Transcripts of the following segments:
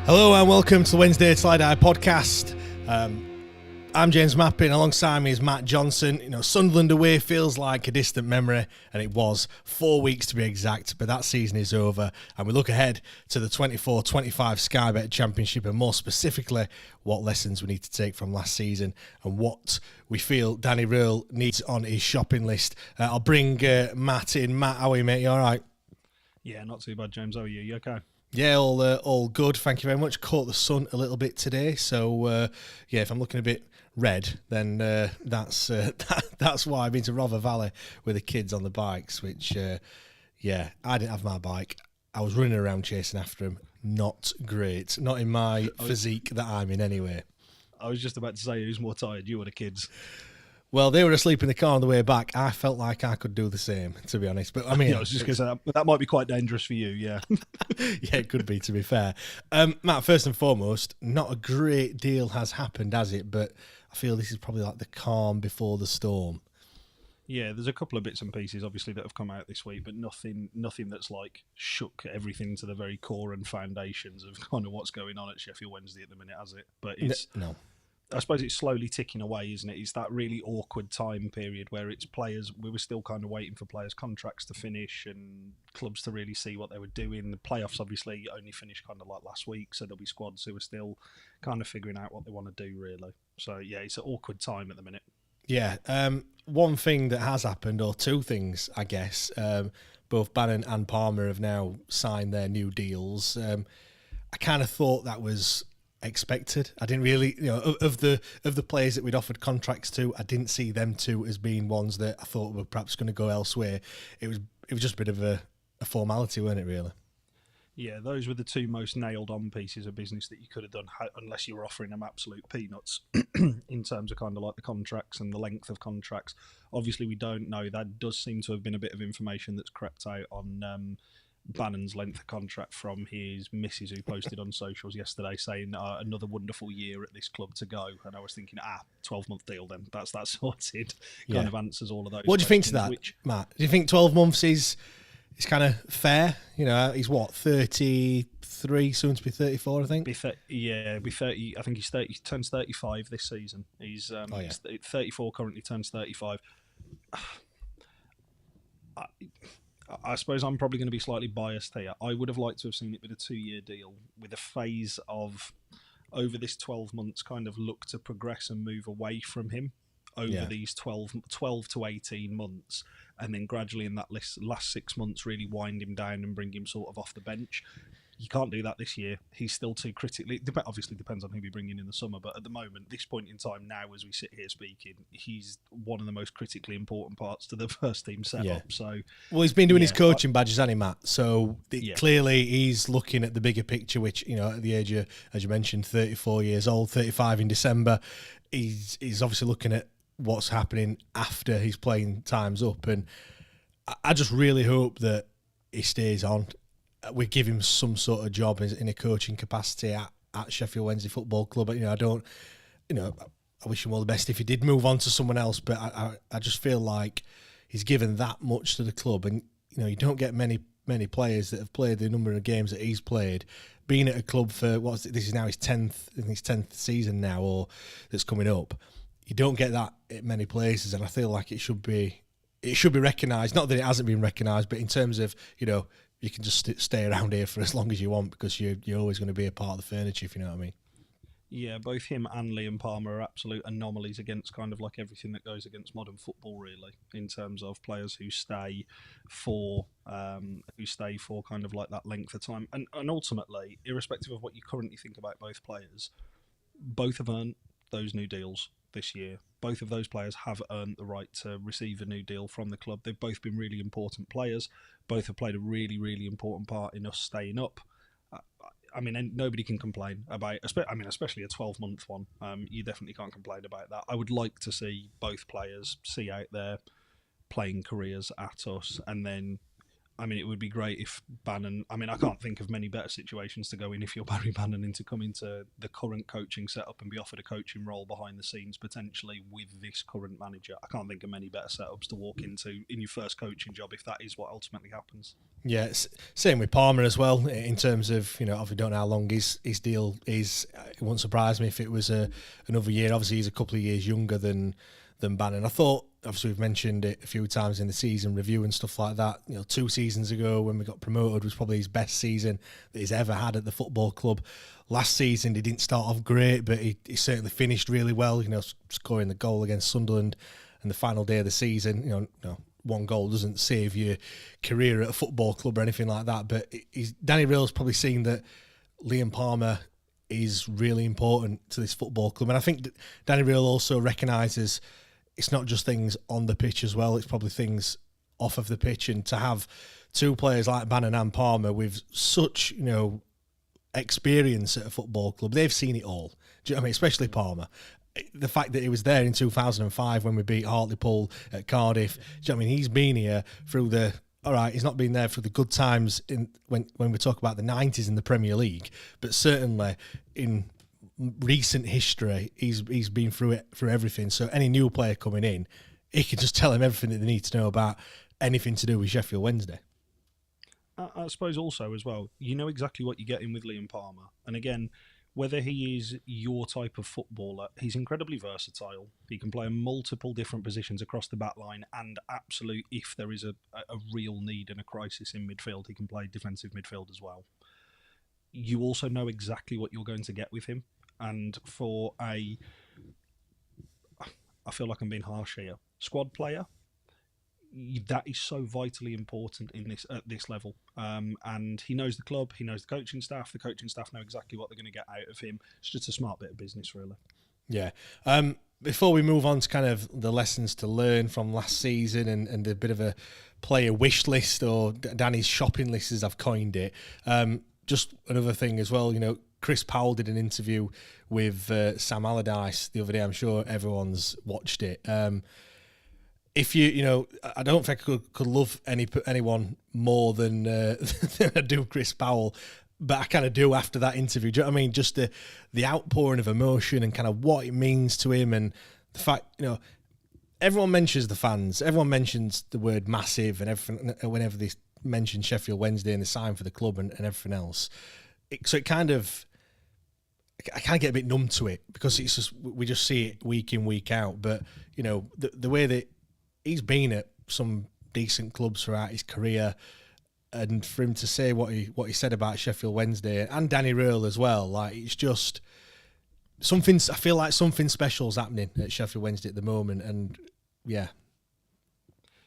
Hello and welcome to the Wednesday Slide-Eye podcast. I'm James Mappin. Alongside me is Matt Johnson. Sunderland away feels like a distant memory, and it was 4 weeks to be exact, but that season is over, and we look ahead to the 24-25 Sky Bet Championship, and more specifically, what lessons we need to take from last season and what we feel Danny Röhl needs on his shopping list. I'll bring Matt in. Matt, how are you, mate? You all right? Yeah, not too bad, James. How are you? You okay? Yeah, all good. Thank you very much. Caught the sun a little bit today, so if I'm looking a bit red, then that's why I've been to Rother Valley with the kids on the bikes. Which, I didn't have my bike. I was running around chasing after them. Not great. Not in my physique that I'm in, anyway. I was just about to say, who's more tired, you or the kids? Well, they were asleep in the car on the way back. I felt like I could do the same, to be honest. But I mean, I was just going to say that might be quite dangerous for you. Yeah, yeah, it could be. To be fair, Matt. First and foremost, not a great deal has happened, has it? But I feel this is probably like the calm before the storm. Yeah, there's a couple of bits and pieces, obviously, that have come out this week, but nothing that's like shook everything to the very core and foundations of kind of what's going on at Sheffield Wednesday at the minute, has it? But it's no. I suppose it's slowly ticking away, isn't it? It's that really awkward time period where it's players. We were still kind of waiting for players' contracts to finish and clubs to really see what they were doing. The playoffs obviously only finished kind of like last week, so there'll be squads who are still kind of figuring out what they want to do, really. So yeah, it's an awkward time at the minute. Yeah. One thing that has happened, or two things, I guess. Both Bannon and Palmer have now signed their new deals. I kind of thought that was expected. I didn't really, of the players that we'd offered contracts to, I didn't see them two as being ones that I thought were perhaps going to go elsewhere. It was just a bit of a formality, wasn't it, really? Yeah, those were the two most nailed-on pieces of business that you could have done, unless you were offering them absolute peanuts in terms of kind of like the contracts and the length of contracts. Obviously, we don't know. That does seem to have been a bit of information that's crept out on Bannon's length of contract from his missus, who posted on socials yesterday saying another wonderful year at this club to go. And I was thinking, 12-month deal then. That's sorted. Yeah. Kind of answers all of those. What do you think to that, Matt? Do you think 12 months is kind of fair? He's what, 33, soon to be 34, I think? Be 30. I think he's 30. He turns 35 this season. He's 34 currently, turns 35. I suppose I'm probably going to be slightly biased here. I would have liked to have seen it with a 2-year deal, with a phase of, over this 12 months, kind of look to progress and move away from him over these 12 to 18 months, and then gradually in that last 6 months really wind him down and bring him sort of off the bench. You can't do that this year. He's still too critically... Obviously depends on who we bring in the summer, but at the moment, this point in time now, as we sit here speaking, he's one of the most critically important parts to the first team setup. So, well, he's been doing his coaching badges, hasn't he, Matt? So clearly he's looking at the bigger picture, which, at the age of, as you mentioned, 34 years old, 35 in December, he's obviously looking at what's happening after his playing time's up. And I just really hope that he stays on. We give him some sort of job in a coaching capacity at Sheffield Wednesday Football Club. I wish him all the best if he did move on to someone else, but I just feel like he's given that much to the club, and you don't get many players that have played the number of games that he's played, being at a club for this is now his 10th season now, or that's coming up. You don't get that at many places, and I feel like it should be recognised. Not that it hasn't been recognised, but in terms of you can just stay around here for as long as you want, because you're always going to be a part of the furniture, if you know what I mean. Yeah, both him and Liam Palmer are absolute anomalies against kind of like everything that goes against modern football, really, in terms of players who stay for kind of like that length of time. And ultimately, irrespective of what you currently think about both players, both have earned those new deals this year. Both of those players have earned the right to receive a new deal from the club. They've both been really important players. Both have played a really, really important part in us staying up. And nobody can complain about, especially a 12-month one. You definitely can't complain about that. I would like to see both players see out their playing careers at us, and then I mean, it would be great if Bannon. I mean, I can't think of many better situations to go in if you're Barry Bannon and to come into the current coaching setup and be offered a coaching role behind the scenes potentially with this current manager. I can't think of many better setups to walk into in your first coaching job if that is what ultimately happens. Yeah, same with Palmer as well. In terms of, obviously don't know how long his deal is. It wouldn't surprise me if it was another year. Obviously, he's a couple of years younger than Bannon. I thought, obviously, we've mentioned it a few times in the season review and stuff like that. 2 seasons ago when we got promoted was probably his best season that he's ever had at the football club. Last season, he didn't start off great, but he certainly finished really well. Scoring the goal against Sunderland and the final day of the season. One goal doesn't save your career at a football club or anything like that. But Danny Rail's probably seen that Liam Palmer is really important to this football club, and I think Danny Rail also recognises it's not just things on the pitch as well, it's probably things off of the pitch. And to have 2 players like Bannan and Palmer with such, experience at a football club, they've seen it all. Do you know what I mean? Especially Palmer. The fact that he was there in 2005 when we beat Hartlepool at Cardiff, do you know what I mean? He's been here through he's not been there for the good times when we talk about the 90s in the Premier League, but certainly in recent history, he's been through everything. So any new player coming in, he can just tell them everything that they need to know about anything to do with Sheffield Wednesday. I suppose also as well, you know exactly what you're getting with Liam Palmer. And again, whether he is your type of footballer, he's incredibly versatile. He can play in multiple different positions across the back line, and absolute, if there is a real need and a crisis in midfield, he can play defensive midfield as well. You also know exactly what you're going to get with him. And for I feel like I'm being harsh here, squad player, that is so vitally important at this level. And he knows the club, he knows the coaching staff. The coaching staff know exactly what they're going to get out of him. It's just a smart bit of business, really. Yeah. Before we move on to kind of the lessons to learn from last season and a bit of a player wish list, or Danny's shopping list as I've coined it, just another thing as well, Chris Powell did an interview with Sam Allardyce the other day. I'm sure everyone's watched it. If I don't think I could love anyone more than I do Chris Powell, but I kind of do after that interview. Do you know what I mean? Just the outpouring of emotion and kind of what it means to him, and the fact, everyone mentions the fans, everyone mentions the word massive and everything whenever they mention Sheffield Wednesday and the sign for the club and everything else. So it kind of, I kind of get a bit numb to it because it's just, we just see it week in, week out. But, the way that he's been at some decent clubs throughout his career, and for him to say what he said about Sheffield Wednesday and Danny Rail as well, like, it's just something. I feel like something special is happening at Sheffield Wednesday at the moment, and yeah.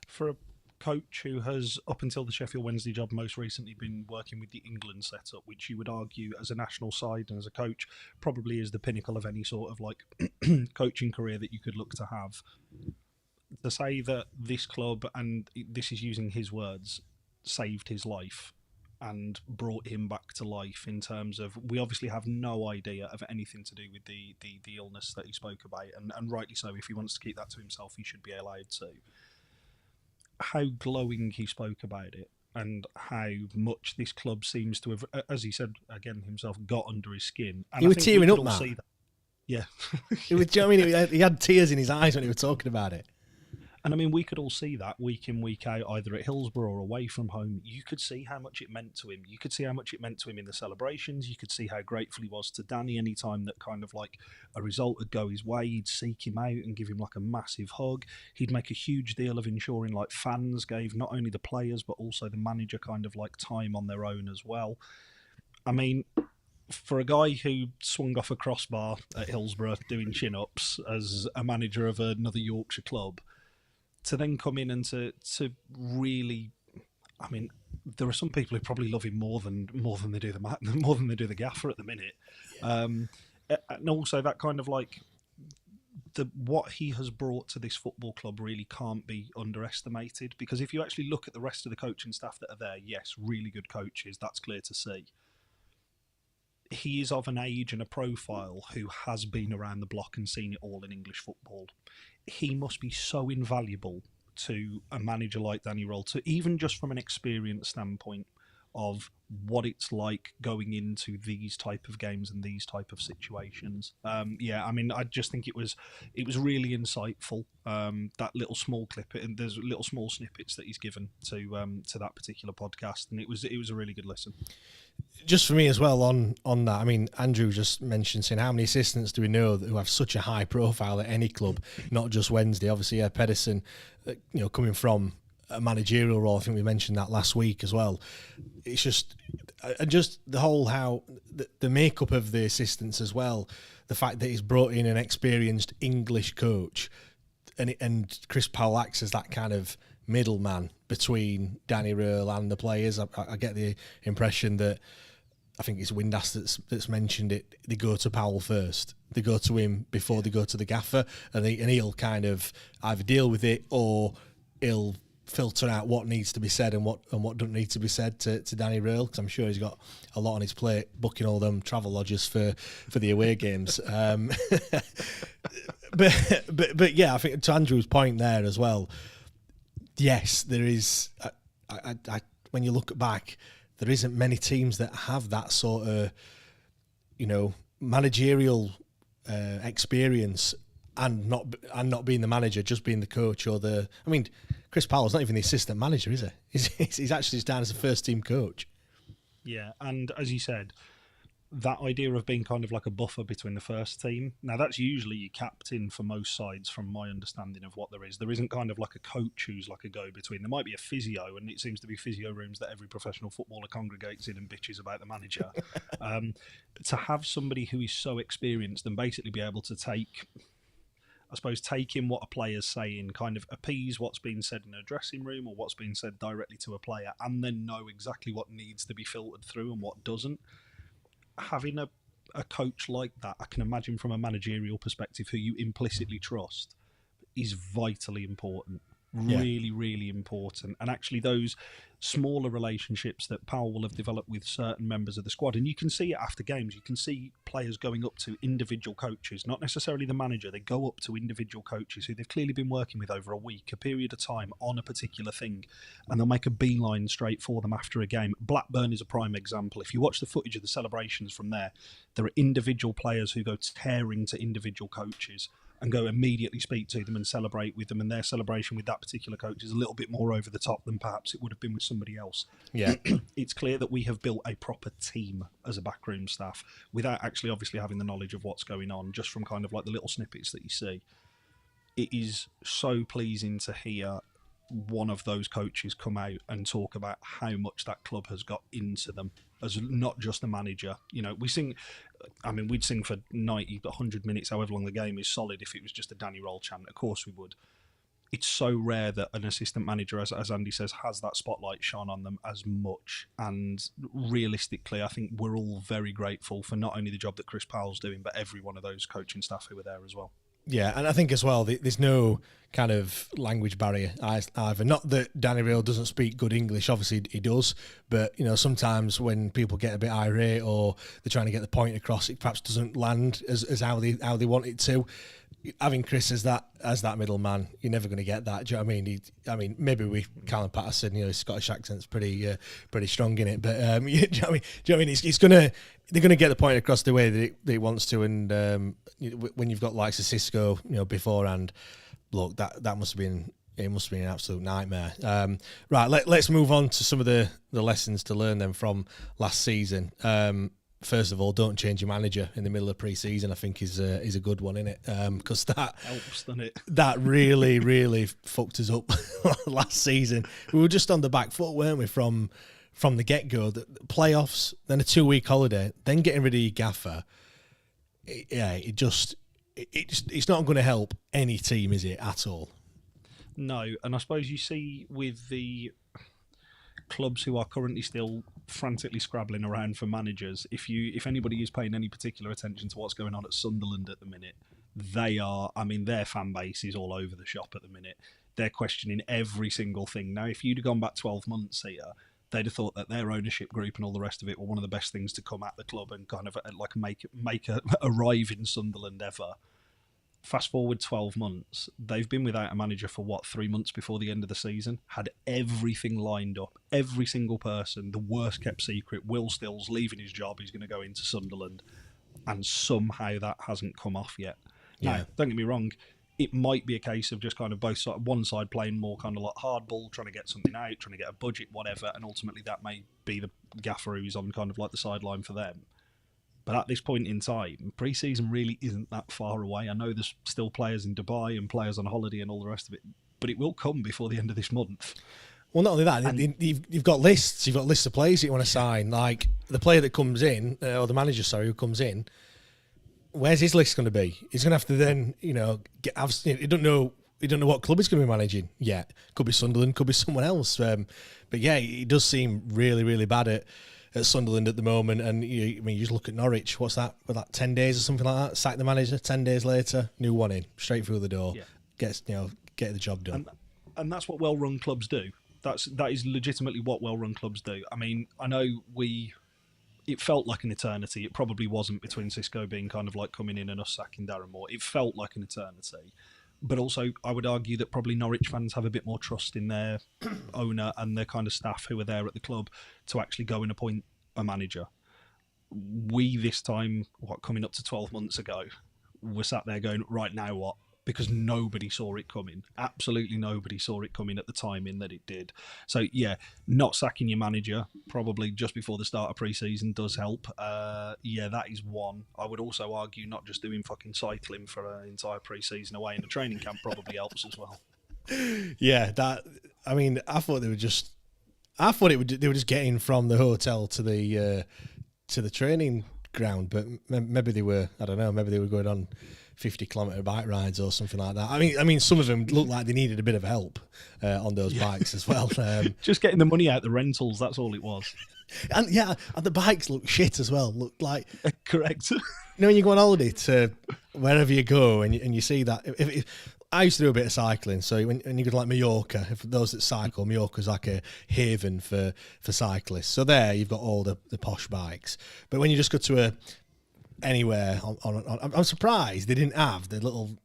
For a coach who has, up until the Sheffield Wednesday job, most recently been working with the England setup, which you would argue as a national side and as a coach probably is the pinnacle of any sort of like coaching career that you could look to have. To say that this club, and this is using his words, saved his life and brought him back to life in terms of, we obviously have no idea of anything to do with the illness that he spoke about, and rightly so. If he wants to keep that to himself, he should be allowed to. How glowing he spoke about it, and how much this club seems to have, as he said again himself, got under his skin. And he was tearing up, Matt. Yeah. It was, do you know what I mean? He had tears in his eyes when he was talking about it. And I mean, we could all see that week in, week out, either at Hillsborough or away from home. You could see how much it meant to him. You could see how much it meant to him in the celebrations. You could see how grateful he was to Danny any time that kind of like a result would go his way. He'd seek him out and give him like a massive hug. He'd make a huge deal of ensuring like fans gave not only the players but also the manager kind of like time on their own as well. I mean, for a guy who swung off a crossbar at Hillsborough doing chin-ups as a manager of another Yorkshire club, to then come in and to really, I mean, there are some people who probably love him more than they do the gaffer at the minute, and also that kind of like what he has brought to this football club really can't be underestimated. Because if you actually look at the rest of the coaching staff that are there, yes, really good coaches, that's clear to see. He is of an age and a profile who has been around the block and seen it all in English football. He must be so invaluable to a manager like Danny Roll, to even just from an experience standpoint of what it's like going into these type of games and these type of situations. I mean, I just think it was really insightful. That little small clip, and there's little small snippets that he's given to that particular podcast, and it was a really good listen. Just for me as well on that, I mean, Andrew just mentioned saying how many assistants do we know who have such a high profile at any club, not just Wednesday. Obviously, Pedersen, coming from a managerial role. I think we mentioned that last week as well. It's just the whole how the makeup of the assistants as well. The fact that he's brought in an experienced English coach, and Chris Powell acts as that kind of middleman between Danny Röhl and the players. I get the impression that, I think it's Windass that's mentioned it, they go to Powell first. They go to him before they go to the gaffer, and he'll kind of either deal with it or he'll filter out what needs to be said and what doesn't need to be said to Danny Röhl, because I'm sure he's got a lot on his plate, booking all them travel lodges for the away games. But yeah, I think to Andrew's point there as well, yes, there is. When you look back, there isn't many teams that have that sort of, managerial experience, and not being the manager, just being the coach or the. I mean, Chris Powell's not even the assistant manager, is he? He's actually down as a first team coach. Yeah, and as you said, that idea of being kind of like a buffer between the first team. Now, that's usually your captain for most sides, from my understanding of what there is. There isn't kind of like a coach who's like a go-between. There might be a physio, and it seems to be physio rooms that every professional footballer congregates in and bitches about the manager. To have somebody who is so experienced and basically be able to take in what a player's saying, kind of appease what's being said in a dressing room or what's being said directly to a player, and then know exactly what needs to be filtered through and what doesn't. Having a coach like that, I can imagine from a managerial perspective, who you implicitly trust, is vitally important. Yeah. Really, really important. And actually those smaller relationships that Powell will have developed with certain members of the squad, and you can see it after games, you can see players going up to individual coaches, not necessarily the manager, they go up to individual coaches who they've clearly been working with over a week, a period of time on a particular thing, and they'll make a beeline straight for them after a game. Blackburn is a prime example. If you watch the footage of the celebrations from there are individual players who go tearing to individual coaches and go immediately speak to them and celebrate with them, and their celebration with that particular coach is a little bit more over the top than perhaps it would have been with somebody else. Yeah. It's clear that we have built a proper team as a backroom staff without actually obviously having the knowledge of what's going on, just from kind of like the little snippets that you see. It is so pleasing to hear one of those coaches come out and talk about how much that club has got into them, as not just the manager. We'd sing for 90, 100 minutes, however long the game is, solid if it was just a Danny Roll chant. Of course we would. It's so rare that an assistant manager, as Andy says, has that spotlight shone on them as much. And realistically, I think we're all very grateful for not only the job that Chris Powell's doing, but every one of those coaching staff who were there as well. Yeah, and I think as well, there's no kind of language barrier either. Not that Danny Röhl doesn't speak good English, obviously he does, but sometimes when people get a bit irate or they're trying to get the point across, it perhaps doesn't land as how they want it to. Having Chris as that middleman, you're never going to get that. Do you know what I mean? Maybe with Callum Patterson, his Scottish accent's pretty strong in it. But do you know what I mean? Do you know what I mean? They're gonna get the point across the way that it wants to. And when you've got likes of Cisco, beforehand, look, that must have been. It must have been an absolute nightmare. Right, let's move on to some of the lessons to learn then from last season. First of all, don't change your manager in the middle of pre-season. I think is a good one, isn't it? Because that helps, doesn't it? That really, really fucked us up last season. We were just on the back foot, weren't we? From the get-go, the playoffs, then a 2-week holiday, then getting rid of your gaffer. It's not going to help any team, is it, at all? No, and I suppose you see with the clubs who are currently still frantically scrabbling around for managers, if anybody is paying any particular attention to what's going on at Sunderland at the minute, their fan base is all over the shop at the minute. They're questioning every single thing. Now, if you'd have gone back 12 months here, they'd have thought that their ownership group and all the rest of it were one of the best things to come at the club and kind of like make arrive in Sunderland ever. fast forward 12 months, they've been without a manager for 3 months before the end of the season, had everything lined up, every single person, the worst kept secret, Will Still's leaving his job, he's going to go into Sunderland, and somehow that hasn't come off yet. Yeah. Now, don't get me wrong, it might be a case of just kind of both sides, one side playing more kind of like hardball, trying to get something out, trying to get a budget, whatever, and ultimately that may be the gaffer who's on kind of like the sideline for them. But at this point in time, pre-season really isn't that far away. I know there's still players in Dubai and players on holiday and all the rest of it, but it will come before the end of this month. Well, not only that, you've got lists. You've got lists of players that you want to sign. Like the player that comes in, or the manager, sorry, who comes in. Where's his list going to be? He's going to have to then, you don't know what club he's going to be managing yet. Could be Sunderland, could be someone else. But yeah, he does seem really, really bad at Sunderland at the moment. And you just look at Norwich. What's that? With 10 days or something like that. Sack the manager. 10 days later, new one in, straight through the door. Yeah. Get the job done. And that's what well-run clubs do. That is legitimately what well-run clubs do. I mean, I know it felt like an eternity. It probably wasn't between Xisco being kind of like coming in and us sacking Darren Moore. It felt like an eternity. But also, I would argue that probably Norwich fans have a bit more trust in their owner and their kind of staff who are there at the club to actually go and appoint a manager. We, this time, coming up to 12 months ago, were sat there going, right, now what? Because nobody saw it coming. Absolutely nobody saw it coming at the timing that it did. So, yeah, not sacking your manager probably just before the start of pre-season does help. Yeah, that is one. I would also argue not just doing fucking cycling for an entire pre-season away in the training camp probably helps as well. Yeah, I thought they were just getting from the hotel to the training ground, but maybe they were, I don't know, maybe they were going on 50-kilometre bike rides or something like that. I mean, some of them looked like they needed a bit of help on those bikes as well. Just getting the money out the rentals, that's all it was. And the bikes look shit as well. Look like correct. When you go on holiday to wherever you go and you see that. If I used to do a bit of cycling, so when you go to like Mallorca, for those that cycle, Mallorca's like a haven for cyclists. So there you've got all the posh bikes. But when you just go to anywhere I'm surprised they didn't have the little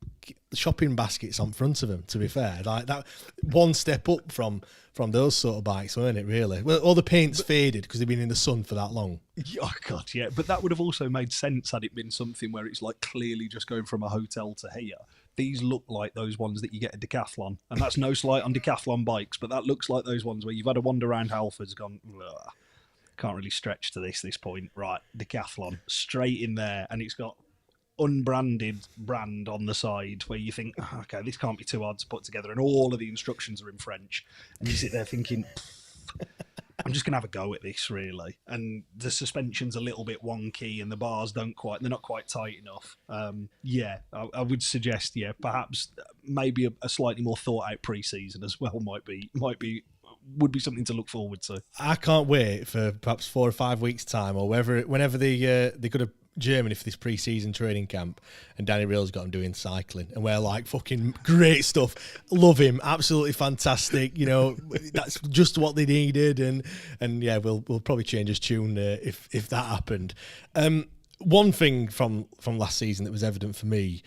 shopping baskets on front of them, to be fair. Like that, one step up from those sort of bikes, weren't it, really? Well, all the paint's faded because they've been in the sun for that long. Oh God, yeah. But that would have also made sense had it been something where it's like clearly just going from a hotel to here. These look like those ones that you get at Decathlon, and that's no slight on Decathlon bikes, but that looks like those ones where you've had a wander around Halford's, gone, ugh, can't really stretch to this point. Right, Decathlon, straight in there, and it's got unbranded brand on the side where you think, oh, okay, this can't be too hard to put together, and all of the instructions are in French, and you sit there thinking, I'm just going to have a go at this, really. And the suspension's a little bit wonky and the bars they're not quite tight enough. I would suggest, perhaps maybe a slightly more thought out pre-season as well would be something to look forward to. I can't wait for perhaps 4 or 5 weeks' time or whenever they go to Germany for this pre-season training camp, and Danny Rail's got him doing cycling, and we're like, fucking great stuff. Love him, absolutely fantastic. That's just what they needed, and yeah, we'll probably change his tune if that happened. One thing from last season that was evident for me: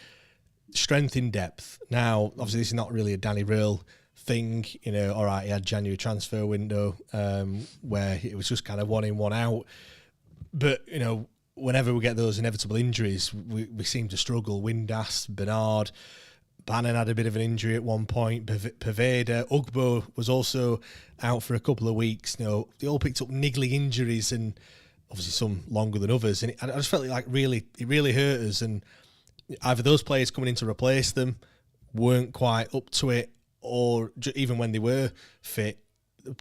strength in depth. Now, obviously, this is not really a Danny Rail thing. All right, he had January transfer window where it was just kind of one in, one out, but whenever we get those inevitable injuries, we seem to struggle. Windass, Bernard, Bannon had a bit of an injury at one point. Pervada, Ugbo was also out for a couple of weeks. They all picked up niggly injuries, and obviously some longer than others. And I just felt like it really hurt us. And either those players coming in to replace them weren't quite up to it, or even when they were fit,